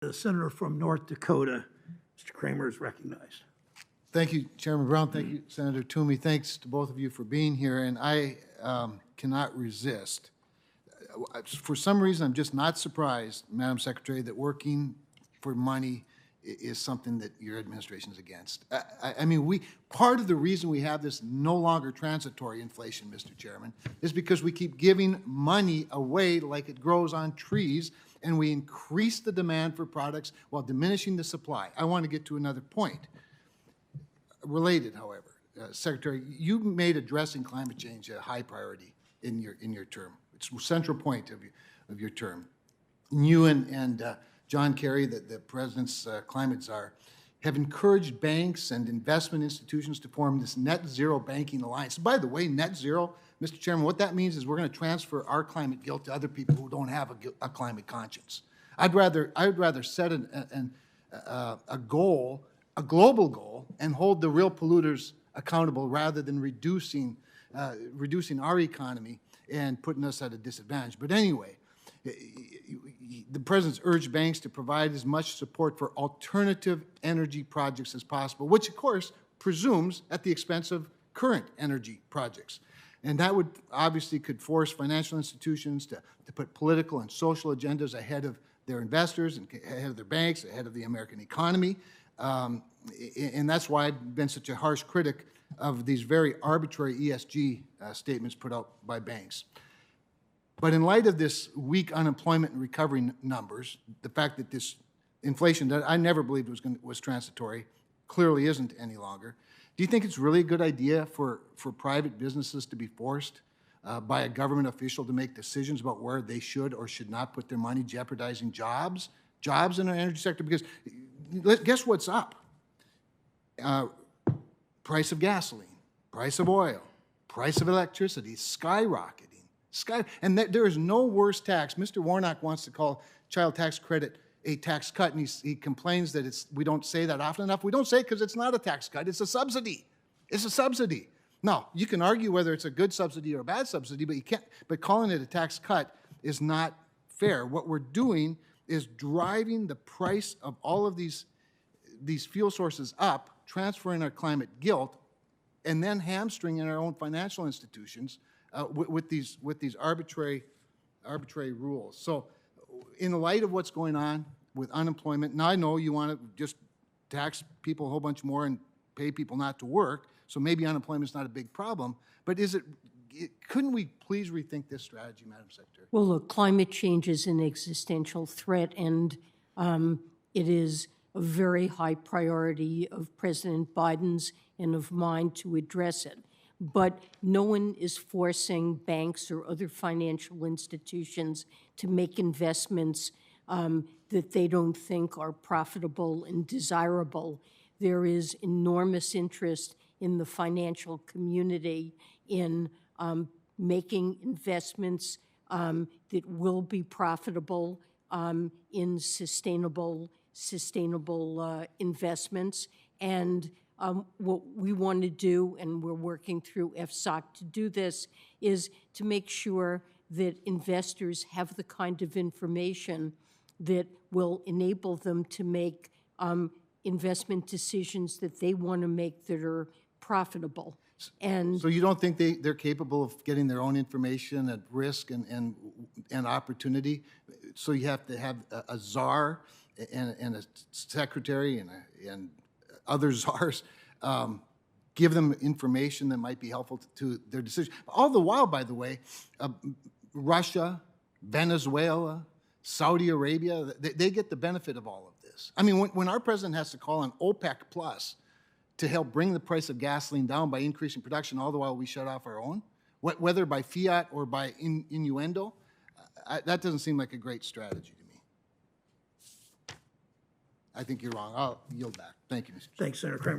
The senator from North Dakota, Mr. Cramer, is recognized. Thank you, Chairman Brown. Thank you, Senator Toomey. Thanks to both of you for being here. And I cannot resist. For some reason, I'm just not surprised, Madam Secretary, that working for money is something that your administration is against. I mean, part of the reason we have this no longer transitory inflation, Mr. Chairman, is because we keep giving money away like it grows on trees, and we increase the demand for products while diminishing the supply. I want to get to another point. Related, however, Secretary, you made addressing climate change a high priority in your term. It's a central point of your term. You and John Kerry, the President's climate czar, have encouraged banks and investment institutions to form this net zero banking alliance. By the way, net zero, Mr. Chairman, what that means is we're going to transfer our climate guilt to other people who don't have a climate conscience. I'd rather set a goal, a global goal, and hold the real polluters accountable rather than reducing our economy and putting us at a disadvantage. But anyway, the President's urged banks to provide as much support for alternative energy projects as possible, which of course presumes at the expense of current energy projects. And that would obviously could force financial institutions to put political and social agendas ahead of their investors and ahead of their banks, ahead of the American economy. And that's why I've been such a harsh critic of these very arbitrary ESG statements put out by banks. But in light of this weak unemployment and recovery numbers, the fact that this inflation that I never believed was transitory clearly isn't any longer, do you think it's really a good idea for private businesses to be forced by a government official to make decisions about where they should or should not put their money, jeopardizing jobs in our energy sector? Because guess what's up? Price of gasoline, price of oil, price of electricity skyrocketing. And there is no worse tax. Mr. Warnock wants to call child tax credit a tax cut, and he complains that we don't say that often enough. We don't say it because it's not a tax cut. It's a subsidy. It's a subsidy. Now, you can argue whether it's a good subsidy or a bad subsidy, but you can't. But calling it a tax cut is not fair. What we're doing is driving the price of all of these fuel sources up, transferring our climate guilt, and then hamstringing our own financial institutions with these arbitrary rules. So, in the light of what's going on with unemployment, now I know you want to just tax people a whole bunch more and pay people not to work, so maybe unemployment is not a big problem, but couldn't we please rethink this strategy, Madam Secretary? Well, look, climate change is an existential threat, and it is a very high priority of President Biden's and of mine to address it. But no one is forcing banks or other financial institutions to make investments that they don't think are profitable and desirable. There is enormous interest in the financial community in making investments that will be profitable in sustainable investments. And what we want to do, and we're working through FSOC to do this, is to make sure that investors have the kind of information that will enable them to make investment decisions that they want to make that are profitable. And so you don't think they're capable of getting their own information at risk and opportunity? So you have to have a czar and a secretary and other czars give them information that might be helpful to their decision. All the while, by the way, Russia, Venezuela, Saudi Arabia, they get the benefit of all of this. I mean, when our president has to call on OPEC Plus to help bring the price of gasoline down by increasing production, all the while we shut off our own, whether by fiat or by innuendo, that doesn't seem like a great strategy to me. I think you're wrong. I'll yield back. Thank you, Mr. Chairman. Thanks, Senator Cramer.